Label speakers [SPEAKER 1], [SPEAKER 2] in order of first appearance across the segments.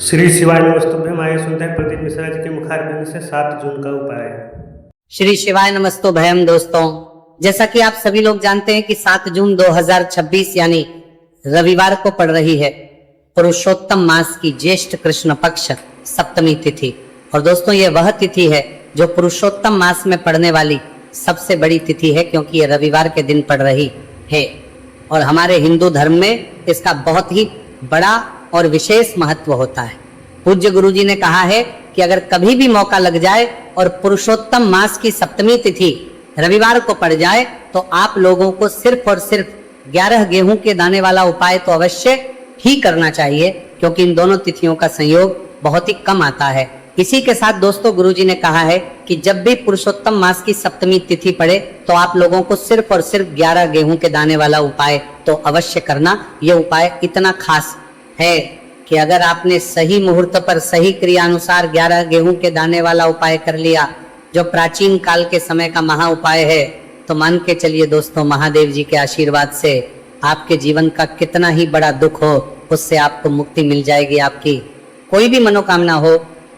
[SPEAKER 1] श्री शिवाय नमस्तुभ्यम। आइए सुनते हैं प्रदीप मिश्रा जी के मुखारबिंद से 7 जून का उपाय।
[SPEAKER 2] श्री शिवाय नमस्तुभ्यम। दोस्तों, जैसा कि आप सभी लोग जानते हैं कि 7 जून 2026 यानी रविवार को पड़ रही है पुरुषोत्तम मास की ज्येष्ठ कृष्ण पक्ष सप्तमी तिथि। और दोस्तों, ये वह तिथि है जो पुरुषोत्तम मास में पड़ने वाली सबसे बड़ी तिथि है, क्योंकि ये रविवार के दिन पड़ रही है। और हमारे हिंदू धर्म में इसका बहुत ही बड़ा और विशेष महत्व होता है। पूज्य गुरु जी ने कहा है कि अगर कभी भी मौका लग जाए और पुरुषोत्तम मास की सप्तमी तिथि रविवार को पड़ जाए, तो आप लोगों को सिर्फ और सिर्फ 11 गेहूं के दाने वाला उपाय तो अवश्य ही करना चाहिए, क्योंकि इन दोनों तिथियों का संयोग बहुत ही कम आता है। इसी के साथ दोस्तों, गुरु जी ने कहा है कि जब भी पुरुषोत्तम मास की सप्तमी तिथि पड़े तो आप लोगों को सिर्फ और सिर्फ 11 गेहूं के दाने वाला उपाय तो अवश्य करना। यह उपाय इतना खास है कि अगर आपने सही मुहूर्त पर सही क्रिया अनुसार 11 गेहूं के दाने वाला उपाय कर लिया, जो प्राचीन काल के समय का महा उपाय है, तो मान के चलिए दोस्तों, महादेव जी के आशीर्वाद से आपके जीवन का कितना ही बड़ा दुख हो, उससे आपको मुक्ति मिल जाएगी। आपकी कोई भी मनोकामना हो,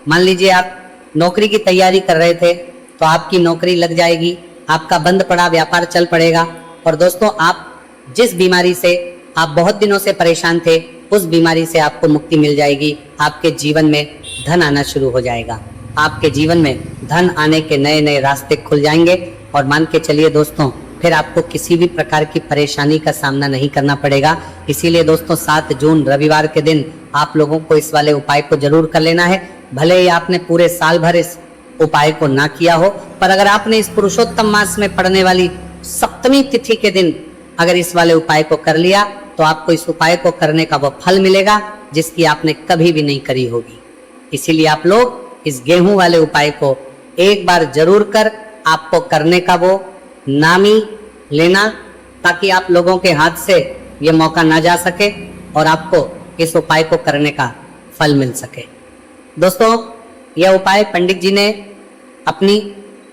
[SPEAKER 2] मान लीजिए आप नौकरी की तैयारी कर रहे थे तो आपकी नौकरी लग जाएगी, आपका बंद पड़ा व्यापार चल पड़ेगा। और दोस्तों, आप जिस बीमारी से आप बहुत दिनों से परेशान थे, उस बीमारी से आपको मुक्ति मिल जाएगी। आपके जीवन में धन आना शुरू हो जाएगा, आपके जीवन में धन आने के नए नए रास्ते खुल जाएंगे। और मान के चलिए दोस्तों, फिर आपको किसी भी प्रकार की परेशानी का सामना नहीं करना पड़ेगा। इसीलिए दोस्तों, 7 जून रविवार के दिन आप लोगों को इस वाले उपाय को जरूर कर लेना है। भले ही आपने पूरे साल भर इस उपाय को ना किया हो, पर अगर आपने इस पुरुषोत्तम मास में पड़ने वाली सप्तमी तिथि के दिन अगर इस वाले उपाय को कर लिया, तो आपको इस उपाय को करने का वो फल मिलेगा जिसकी आपने कभी भी नहीं करी होगी। इसीलिए आप लोग इस गेहूं वाले उपाय को एक बार जरूर कर आपको करने का वो नामी लेना, ताकि आप लोगों के हाथ से ये मौका ना जा सके और आपको इस उपाय को करने का फल मिल सके। दोस्तों, यह उपाय पंडित जी ने अपनी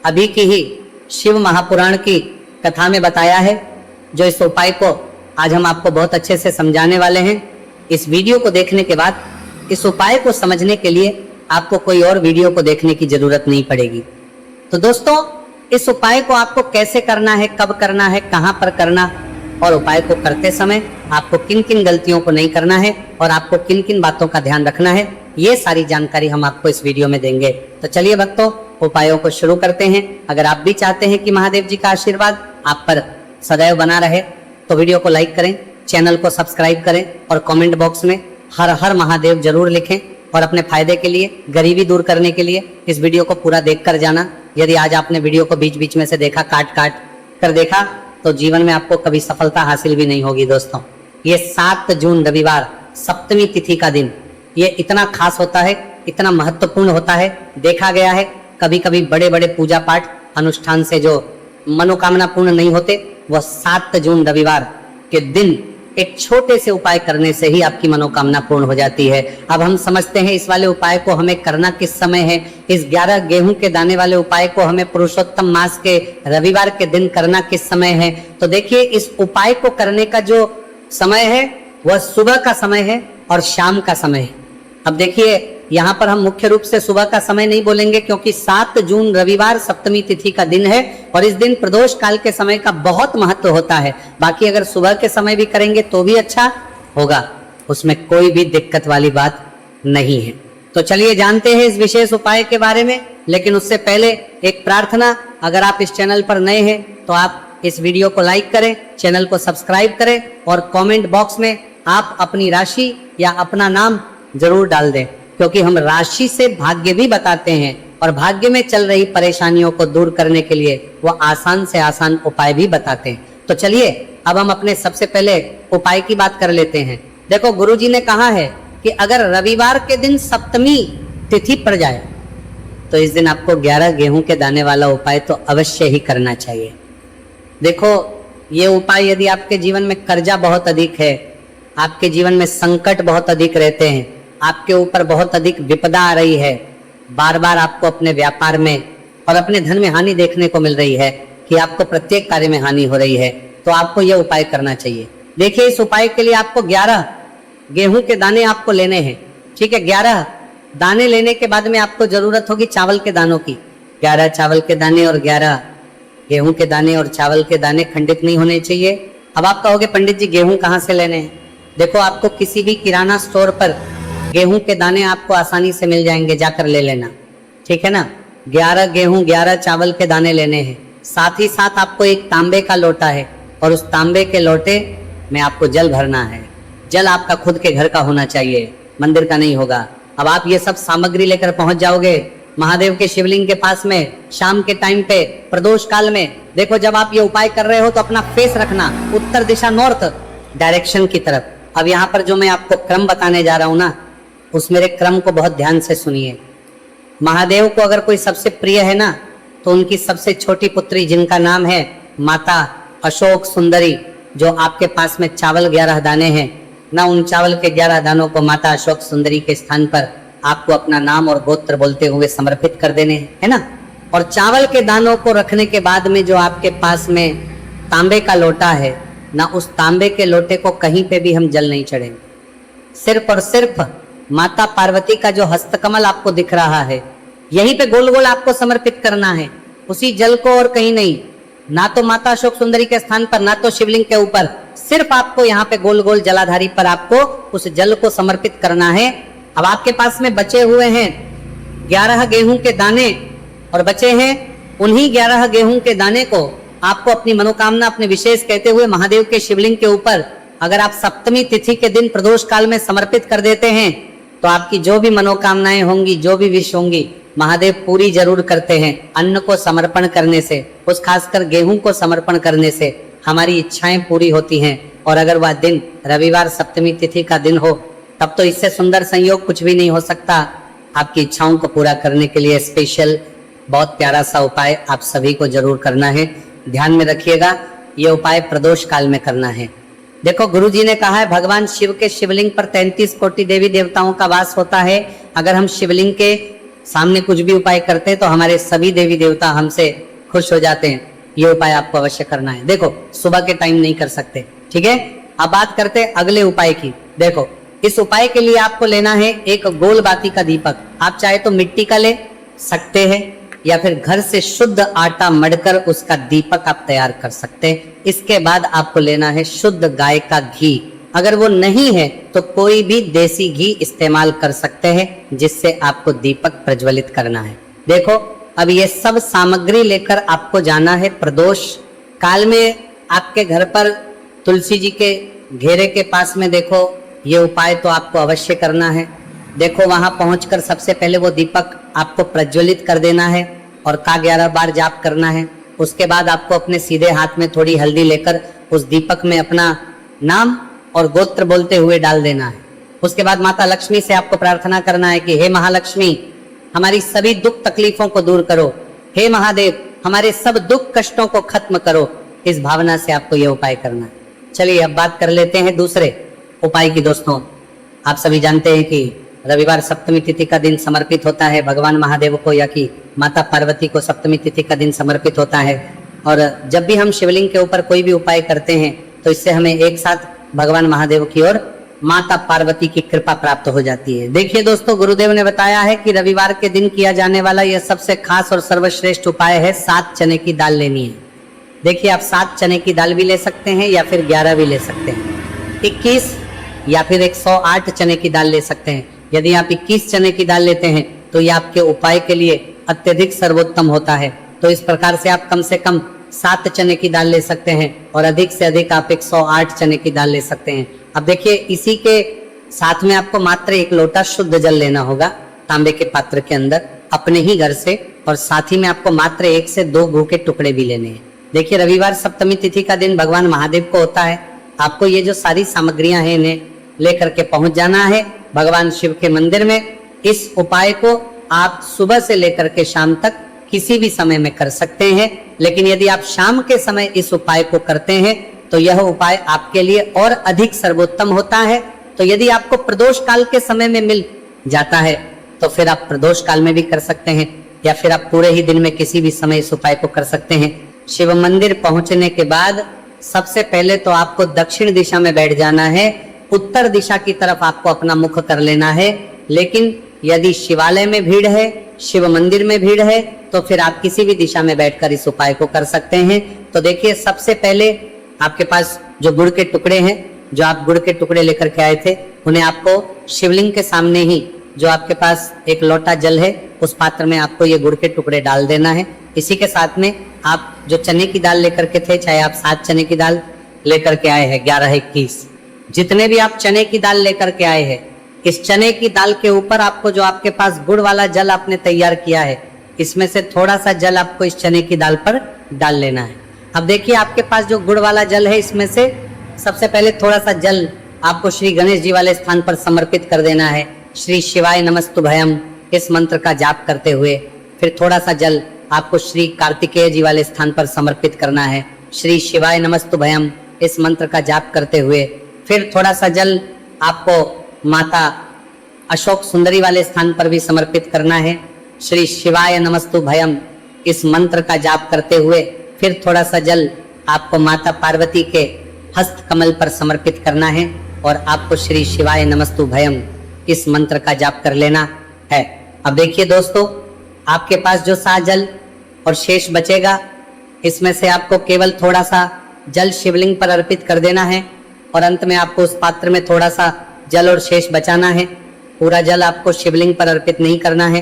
[SPEAKER 2] अभी की ही शिव महापुराण की कथा में बताया है, जो इस उपाय को आज हम आपको बहुत अच्छे से समझाने वाले हैं। इस वीडियो को देखने के बाद इस उपाय को समझने के लिए आपको कोई और वीडियो को देखने की जरूरत नहीं पड़ेगी। तो दोस्तों, इस उपाय को आपको कैसे करना है, कब करना है, कहां पर करना, और उपाय को करते समय आपको किन किन गलतियों को नहीं करना है और आपको किन किन बातों का ध्यान रखना है, ये सारी जानकारी हम आपको इस वीडियो में देंगे। तो चलिए भक्तों, उपायों को शुरू करते हैं। अगर आप भी चाहते हैं कि महादेव जी का आशीर्वाद आप पर सदैव बना रहे, तो वीडियो को लाइक करें, चैनल को सब्सक्राइब करें और कमेंट बॉक्स में हर हर महादेव जरूर लिखें। और अपने फायदे के लिए, गरीबी दूर करने के लिए इस वीडियो को पूरा देख कर जाना। यदि आज आपने वीडियो को बीच बीच में से देखा, काट काट कर देखा, तो जीवन में आपको कभी सफलता हासिल भी नहीं होगी। दोस्तों, ये 7 जून रविवार सप्तमी तिथि का दिन ये इतना खास होता है, इतना महत्वपूर्ण होता है। देखा गया है कभी कभी बड़े बड़े पूजा पाठ अनुष्ठान से जो मनोकामना पूर्ण नहीं होते, वह 7 जून रविवार के दिन एक छोटे से उपाय करने से ही आपकी मनोकामना पूर्ण हो जाती है। अब हम समझते हैं इस वाले उपाय को हमें करना किस समय है। इस 11 गेहूं के दाने वाले उपाय को हमें पुरुषोत्तम मास के रविवार के दिन करना किस समय है। तो देखिए, इस उपाय को करने का जो समय है वह सुबह का समय है और शाम का समय है। अब देखिए, यहाँ पर हम मुख्य रूप से सुबह का समय नहीं बोलेंगे, क्योंकि 7 जून रविवार सप्तमी तिथि का दिन है और इस दिन प्रदोष काल के समय का बहुत महत्व होता है। बाकी अगर सुबह के समय भी करेंगे तो भी अच्छा होगा, उसमें कोई भी दिक्कत वाली बात नहीं है। तो चलिए जानते हैं इस विशेष उपाय के बारे में। लेकिन उससे पहले एक प्रार्थना, अगर आप इस चैनल पर नए हैं तो आप इस वीडियो को लाइक करें, चैनल को सब्सक्राइब करें और कमेंट बॉक्स में आप अपनी राशि या अपना नाम जरूर डाल दें, क्योंकि हम राशि से भाग्य भी बताते हैं और भाग्य में चल रही परेशानियों को दूर करने के लिए वो आसान से आसान उपाय भी बताते हैं। तो चलिए अब हम अपने सबसे पहले उपाय की बात कर लेते हैं। देखो, गुरुजी ने कहा है कि अगर रविवार के दिन सप्तमी तिथि पड़ जाए तो इस दिन आपको 11 गेहूं के दाने वाला उपाय तो अवश्य ही करना चाहिए। देखो, ये उपाय यदि आपके जीवन में कर्जा बहुत अधिक है, आपके जीवन में संकट बहुत अधिक रहते हैं, आपके ऊपर बहुत अधिक विपदा आ रही है, बार बार आपको अपने व्यापार में और अपने धन में हानि देखने को मिल रही है कि आपको प्रत्येक कार्य में हानि हो रही है, तो आपको यह उपाय करना चाहिए। देखिए, इस उपाय के लिए आपको 11 गेहूं के दाने आपको लेने हैं। ठीक है। 11 दाने लेने के बाद में आपको जरूरत होगी चावल के दानों की। 11 चावल के दाने और 11 गेहूं के दाने और चावल के दाने खंडित नहीं होने चाहिए। अब आप कहोगे पंडित जी गेहूं कहाँ से लेने हैं? देखो आपको किसी भी किराना स्टोर पर गेहूं के दाने आपको आसानी से मिल जाएंगे, जाकर ले लेना, ठीक है ना। 11 गेहूं 11 चावल के दाने लेने हैं। साथ ही साथ आपको एक तांबे का लोटा है और उस तांबे के लोटे में आपको जल भरना है। जल आपका खुद के घर का होना चाहिए, मंदिर का नहीं होगा। अब आप ये सब सामग्री लेकर पहुंच जाओगे महादेव के शिवलिंग के पास में शाम के टाइम पे प्रदोष काल में। देखो जब आप ये उपाय कर रहे हो तो अपना फेस रखना उत्तर दिशा, नॉर्थ डायरेक्शन की तरफ। अब यहाँ पर जो मैं आपको क्रम बताने जा रहा हूं ना, उस मेरे क्रम को बहुत ध्यान से सुनिए। महादेव को अगर कोई सबसे प्रिय है ना, तो उनकी सबसे छोटी पुत्री जिनका नाम है माता अशोक सुंदरी, जो आपके पास में चावल 11 दाने हैं ना, उन चावल के 11 दानों को माता अशोक सुंदरी के स्थान पर आपको अपना नाम और गोत्र बोलते हुए समर्पित कर देने हैं, है ना। और चावल के दानों को रखने के बाद में जो आपके पास में तांबे का लोटा है ना, उस तांबे के लोटे को कहीं पे भी हम जल नहीं चढ़ेंगे। सिर्फ और सिर्फ माता पार्वती का जो हस्तकमल आपको दिख रहा है, यहीं पे गोल गोल आपको समर्पित करना है, उसी जल को, और कहीं नहीं। ना तो माता अशोक सुंदरी के स्थान पर, ना तो शिवलिंग के ऊपर, सिर्फ आपको यहाँ पे गोल गोल जलाधारी पर आपको उस जल को समर्पित करना है। अब आपके पास में बचे हुए हैं 11 गेहूं के दाने, और बचे हैं उन्हीं 11 गेहूं के दाने को आपको अपनी मनोकामना, अपने विशेष कहते हुए महादेव के शिवलिंग के ऊपर अगर आप सप्तमी तिथि के दिन प्रदोष काल में समर्पित कर देते हैं, तो आपकी जो भी मनोकामनाएं होंगी, जो भी विश होंगी, महादेव पूरी जरूर करते हैं। अन्न को समर्पण करने से, उस खासकर गेहूं को समर्पण करने से हमारी इच्छाएं पूरी होती हैं। और अगर वह दिन रविवार सप्तमी तिथि का दिन हो, तब तो इससे सुंदर संयोग कुछ भी नहीं हो सकता। आपकी इच्छाओं को पूरा करने के लिए स्पेशल बहुत प्यारा सा उपाय आप सभी को जरूर करना है। ध्यान में रखिएगा, ये उपाय प्रदोष काल में करना है। देखो गुरु जी ने कहा है भगवान शिव के शिवलिंग पर 33 कोटि देवी देवताओं का वास होता है। अगर हम शिवलिंग के सामने कुछ भी उपाय करते हैं तो हमारे सभी देवी देवता हमसे खुश हो जाते हैं। ये उपाय आपको अवश्य करना है। देखो सुबह के टाइम नहीं कर सकते, ठीक है। अब बात करते हैं अगले उपाय की। देखो इस उपाय के लिए आपको लेना है एक गोल बाती का दीपक। आप चाहे तो मिट्टी का ले सकते हैं, या फिर घर से शुद्ध आटा मढ़कर उसका दीपक आप तैयार कर सकते हैं। इसके बाद आपको लेना है शुद्ध गाय का घी। अगर वो नहीं है तो कोई भी देसी घी इस्तेमाल कर सकते हैं, जिससे आपको दीपक प्रज्वलित करना है। देखो अब ये सब सामग्री लेकर आपको जाना है प्रदोष काल में। आपके घर पर तुलसी जी के घेरे के पास में देखो ये उपाय तो आपको अवश्य करना है। देखो वहां पहुंचकर सबसे पहले वो दीपक आपको प्रज्वलित कर देना है और का 11 बार जाप करना है। उसके बाद आपको अपने सीधे हाथ में थोड़ी हल्दी लेकर उस दीपक में अपना नाम और गोत्र बोलते हुए डाल देना है। उसके बाद माता लक्ष्मी से आपको प्रार्थना करना है कि हे महालक्ष्मी, हमारी सभी दुख तकलीफों को दूर करो। हे महादेव, हमारे सब दुख कष्टों को खत्म करो। इस भावना से आपको यह उपाय करना है। चलिए अब बात कर लेते हैं दूसरे उपाय की। दोस्तों आप सभी जानते हैं कि रविवार सप्तमी तिथि का दिन समर्पित होता है भगवान महादेव को, या कि माता पार्वती को सप्तमी तिथि का दिन समर्पित होता है। और जब भी हम शिवलिंग के ऊपर कोई भी उपाय करते हैं तो इससे हमें एक साथ भगवान महादेव की ओर माता पार्वती की कृपा प्राप्त हो जाती है। देखिए दोस्तों, गुरुदेव ने बताया है कि रविवार के दिन किया जाने वाला यह सबसे खास और सर्वश्रेष्ठ उपाय है 7 चने की दाल लेनी है। देखिए आप 7 चने की दाल भी ले सकते हैं या फिर 11 भी ले सकते हैं। 21 या फिर 108 चने की दाल ले सकते हैं। यदि आप 21 चने की दाल लेते हैं तो यह आपके उपाय के लिए अत्यधिक सर्वोत्तम होता है। तो इस प्रकार से आप कम से कम 7 चने की दाल ले सकते हैं और अधिक से अधिक आप 108 चने की दाल ले सकते हैं। अब देखिए इसी के साथ में आपको मात्र 1 लोटा शुद्ध जल लेना होगा तांबे के पात्र के अंदर अपने ही घर से, और साथ ही में आपको मात्र 1 से 2 घू के टुकड़े भी लेने हैं। देखिए रविवार सप्तमी तिथि का दिन भगवान महादेव को होता है। आपको ये जो सारी सामग्रियां हैं इन्हें लेकर के पहुंच जाना है भगवान शिव के मंदिर में। इस उपाय को आप सुबह से लेकर के शाम तक किसी भी समय में कर सकते हैं, लेकिन यदि आप शाम के समय इस उपाय को करते हैं तो यह उपाय आपके लिए और अधिक सर्वोत्तम होता है। तो यदि आपको प्रदोष काल के समय में मिल जाता है तो फिर आप प्रदोष काल में भी कर सकते हैं, या फिर आप पूरे ही दिन में किसी भी समय इस उपाय को कर सकते हैं। शिव मंदिर पहुंचने के बाद सबसे पहले तो आपको दक्षिण दिशा में बैठ जाना है। उत्तर दिशा की तरफ आपको अपना मुख कर लेना है लेकिन यदि शिवालय में भीड़ है, शिव मंदिर में भीड़ है, तो फिर आप किसी भी दिशा में बैठकर इस उपाय को कर सकते हैं। तो देखिए, सबसे पहले आपके पास जो गुड़ के टुकड़े हैं, जो आप गुड़ के टुकड़े लेकर के आए थे, उन्हें आपको शिवलिंग के सामने ही जो आपके पास एक लोटा जल है, उस पात्र में आपको ये गुड़ के टुकड़े डाल देना है। इसी के साथ में आप जो चने की दाल लेकर के थे, चाहे आप 7 चने की दाल लेकर के आए हैं, 11-21, जितने भी आप चने की दाल लेकर के आए हैं, इस चने की दाल के ऊपर आपको जो आपके पास गुड़ वाला जल आपने तैयार किया है, इसमें से थोड़ा सा जल आपको इस चने की दाल पर डाल लेना है। अब देखिए, आपके पास जो गुड़ वाला जल है, इसमें से सबसे पहले थोड़ा सा जल आपको श्री गणेश जी वाले स्थान पर समर्पित कर देना है। श्री शिवाय नमस्तुभयम इस मंत्र का जाप करते हुए फिर थोड़ा सा जल आपको श्री कार्तिकेय जी वाले स्थान पर समर्पित करना है। श्री शिवाय नमस्तुभयम इस मंत्र का जाप करते हुए फिर थोड़ा सा जल आपको माता अशोक सुंदरी वाले स्थान पर भी समर्पित करना है। श्री शिवाय नमस्तुभयम इस मंत्र का जाप करते हुए फिर थोड़ा सा जल आपको माता पार्वती के हस्त कमल पर समर्पित करना है और आपको श्री शिवाय नमस्तुभयम इस मंत्र का जाप कर लेना है। अब देखिए दोस्तों, आपके पास जो सा जल और शेष बचेगा, इसमें से आपको केवल थोड़ा सा जल शिवलिंग पर अर्पित कर देना है और अंत में आपको उस पात्र में थोड़ा सा जल और शेष बचाना है। पूरा जल आपको शिवलिंग पर अर्पित नहीं करना है,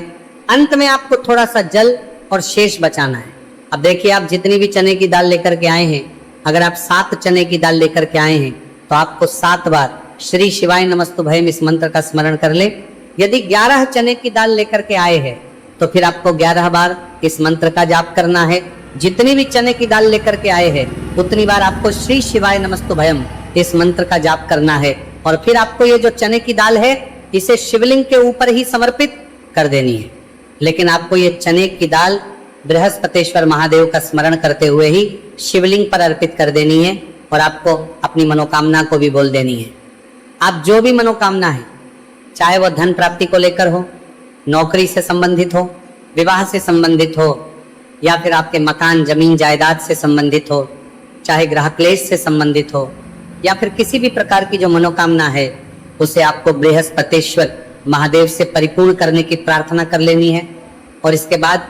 [SPEAKER 2] अंत में आपको थोड़ा सा जल और शेष बचाना है। अब देखिए, आप जितनी भी चने की दाल लेकर के आए हैं, अगर आप 7 चने की दाल लेकर के आए हैं, तो आपको 7 बार श्री शिवाय नमस्तुभयम इस मंत्र का स्मरण कर ले। यदि 11 चने की दाल लेकर के आए हैं, तो फिर आपको 11 बार इस मंत्र का जाप करना है। जितनी भी चने की दाल लेकर के आए हैं, उतनी बार आपको श्री शिवाय नमस्तुभयम इस मंत्र का जाप करना है और फिर आपको ये जो चने की दाल है, इसे शिवलिंग के ऊपर ही समर्पित कर देनी है। लेकिन आपको ये चने की दाल बृहस्पतेश्वर महादेव का स्मरण करते हुए ही शिवलिंग पर अर्पित कर देनी है और आपको अपनी मनोकामना को भी बोल देनी है। आप जो भी मनोकामना है, चाहे वो धन प्राप्ति को लेकर हो, नौकरी से संबंधित हो, विवाह से संबंधित हो, या फिर आपके मकान जमीन जायदाद से संबंधित हो, चाहे ग्रह क्लेश से संबंधित हो, या फिर किसी भी प्रकार की जो मनोकामना है, उसे आपको बृहस्पतेश्वर महादेव से परिपूर्ण करने की प्रार्थना कर लेनी है। और इसके बाद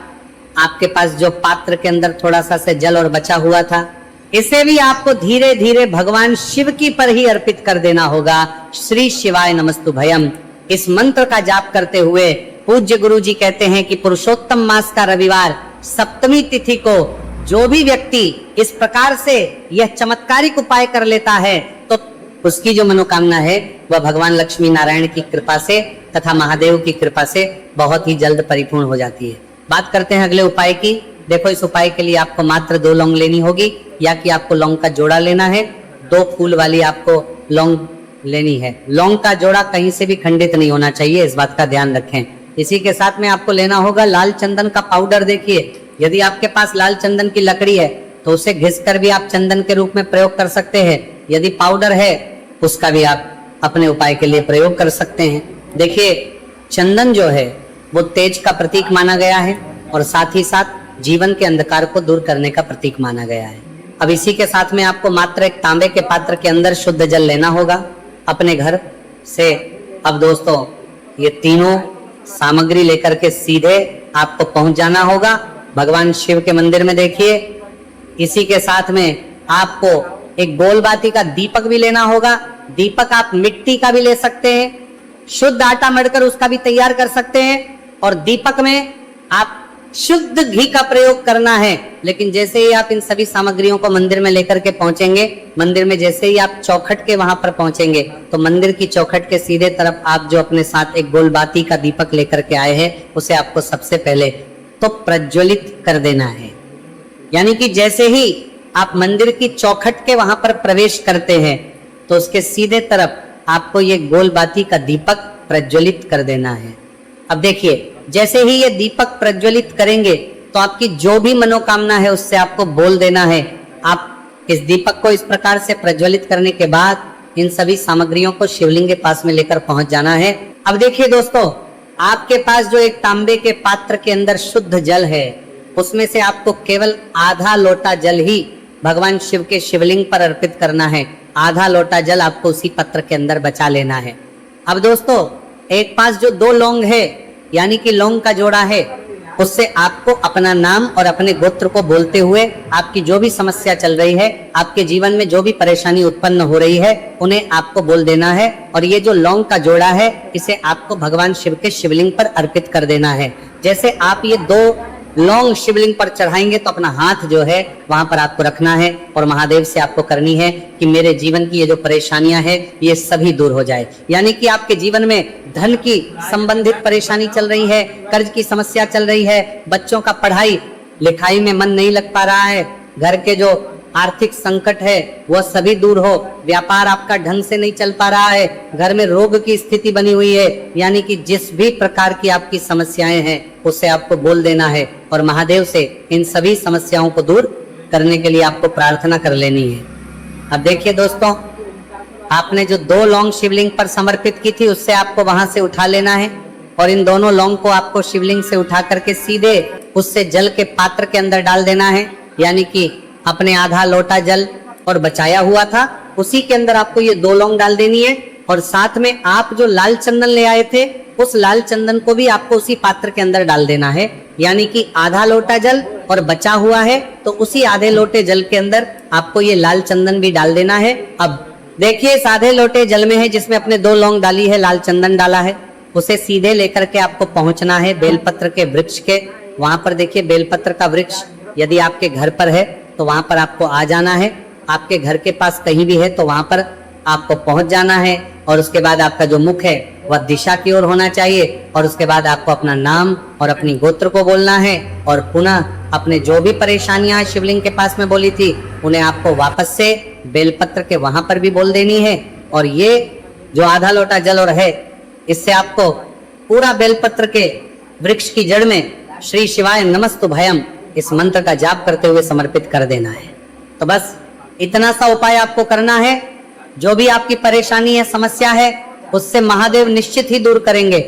[SPEAKER 2] आपके पास जो पात्र के अंदर थोड़ा सा से जल और बचा हुआ था, इसे भी आपको धीरे धीरे भगवान शिव की पर ही अर्पित कर देना होगा। श्री शिवाय नमस्तुभयम इस मंत्र का जाप करते हुए पूज्य गुरु जी कहते हैं कि पुरुषोत्तम मास का रविवार सप्तमी तिथि को जो भी व्यक्ति इस प्रकार से यह चमत्कारिक उपाय कर लेता है, तो उसकी जो मनोकामना है वह भगवान लक्ष्मी नारायण की कृपा से तथा महादेव की कृपा से बहुत ही जल्द परिपूर्ण हो जाती है। बात करते हैं अगले उपाय की। देखो, इस उपाय के लिए आपको मात्र 2 लौंग लेनी होगी, या कि आपको लौंग का जोड़ा लेना है। 2 फूल वाली आपको लौंग लेनी है। लौंग का जोड़ा कहीं से भी खंडित नहीं होना चाहिए, इस बात का ध्यान रखें। इसी के साथ में आपको लेना होगा लाल चंदन का पाउडर। देखिए, यदि आपके पास लाल चंदन की लकड़ी है तो उसे घिसकर भी आप चंदन के रूप में प्रयोग कर सकते हैं। यदि पाउडर है, उसका भी आप अपने उपाय के लिए प्रयोग कर सकते हैं। देखिए, चंदन जो है वो तेज का प्रतीक माना गया है और साथ ही साथ जीवन के अंधकार को दूर करने का प्रतीक माना गया है। अब इसी के साथ में आपको मात्र एक तांबे के पात्र के अंदर शुद्ध जल लेना होगा अपने घर से। अब दोस्तों, ये तीनों सामग्री लेकर के सीधे आपको पहुंच जाना होगा भगवान शिव के मंदिर में। देखिए, इसी के साथ में आपको एक गोलबाती का दीपक भी लेना होगा। दीपक आप मिट्टी का भी ले सकते हैं, शुद्ध आटा मढ़कर उसका भी तैयार कर सकते हैं, और दीपक में आप शुद्ध घी का प्रयोग करना है। लेकिन जैसे ही आप इन सभी सामग्रियों को मंदिर में लेकर के पहुंचेंगे, मंदिर में जैसे ही आप चौखट के वहां पर पहुंचेंगे, तो मंदिर की चौखट के सीधे तरफ आप जो अपने साथ एक गोलबाती का दीपक लेकर के आए हैं, उसे आपको सबसे पहले तो प्रज्वलित कर देना है। यानी कि जैसे ही आप मंदिर की चौखट के वहां पर प्रवेश करते हैं, तो उसके सीधे तरफ आपको ये गोलबाती का दीपक प्रज्वलित कर देना है। अब देखिए, जैसे ही ये दीपक प्रज्वलित करेंगे, तो आपकी जो भी मनोकामना है उससे आपको बोल देना है। आप इस दीपक को इस प्रकार से प्रज्वलित करने के बाद इन सभी सामग्रियों को शिवलिंग के पास में लेकर पहुंच जाना है। अब देखिए दोस्तों, आपके पास जो एक तांबे के पात्र के अंदर शुद्ध जल है, उसमें से आपको केवल आधा लोटा जल ही भगवान शिव के शिवलिंग पर अर्पित करना है। आधा लोटा जल आपको उसी पत्र के अंदर बचा लेना है। अब दोस्तों, एक पास जो 2 लौंग है यानी कि लौंग का जोड़ा है, उससे आपको अपना नाम और अपने गोत्र को बोलते हुए आपकी जो भी समस्या चल रही है, आपके जीवन में जो भी परेशानी उत्पन्न हो रही है, उन्हें आपको बोल देना है। और ये जो लौंग का जोड़ा है, इसे आपको भगवान शिव के शिवलिंग पर अर्पित कर देना है। जैसे आप ये 2 लौंग शिवलिंग पर चढ़ाएंगे तो अपना हाथ जो है वहां पर आपको रखना है और महादेव से आपको करनी है कि मेरे जीवन की ये जो परेशानियां हैं ये सभी दूर हो जाए। यानी कि आपके जीवन में धन की संबंधित परेशानी चल रही है, कर्ज की समस्या चल रही है, बच्चों का पढ़ाई लिखाई में मन नहीं लग पा रहा है, घर के जो आर्थिक संकट है वह सभी दूर हो, व्यापार आपका ढंग से नहीं चल पा रहा है, घर में रोग की स्थिति बनी हुई है, यानी कि जिस भी प्रकार की आपकी समस्याएं हैं उसे आपको बोल देना है और महादेव से इन सभी समस्याओं को दूर करने के लिए आपको प्रार्थना कर लेनी है। अब देखिए दोस्तों, आपने जो 2 लौंग शिवलिंग पर समर्पित की थी उससे आपको वहां से उठा लेना है और इन दोनों लौंग को आपको शिवलिंग से उठा करके सीधे उससे जल के पात्र के अंदर डाल देना है। यानी कि अपने आधा लोटा जल और बचाया हुआ था उसी के अंदर आपको ये 2 लौंग डाल देनी है और साथ में आप जो लाल चंदन ले आए थे उस लाल चंदन को भी आपको उसी पात्र के अंदर डाल देना है। यानी कि आधा लोटा जल और बचा हुआ है तो उसी आधे लोटे जल के अंदर आपको ये लाल चंदन भी डाल देना है। अब देखिए, इस आधे लोटे जल में है जिसमें अपने 2 लौंग डाली है, लाल चंदन डाला है, उसे सीधे लेकर के आपको पहुंचना है बेलपत्र के वृक्ष के। वहां पर देखिए बेलपत्र का वृक्ष यदि आपके घर पर है तो वहां पर आपको आ जाना है, आपके घर के पास कहीं भी है तो वहां पर आपको पहुंच जाना है और उसके बाद आपका जो मुख है वह दिशा की ओर होना चाहिए और उसके बाद आपको अपना नाम और अपनी गोत्र को बोलना है और पुनः अपने जो भी परेशानियां शिवलिंग के पास में बोली थी उन्हें आपको वापस से बेलपत्र के वहां पर भी बोल देनी है। और ये जो आधा लोटा जल और है इससे आपको पूरा बेलपत्र के वृक्ष की जड़ में श्री शिवाय नमस्तु भयम इस मंत्र का जाप करते हुए समर्पित कर देना है। तो बस इतना सा उपाय आपको करना है। जो भी आपकी परेशानी है, समस्या है, उससे महादेव निश्चित ही दूर करेंगे।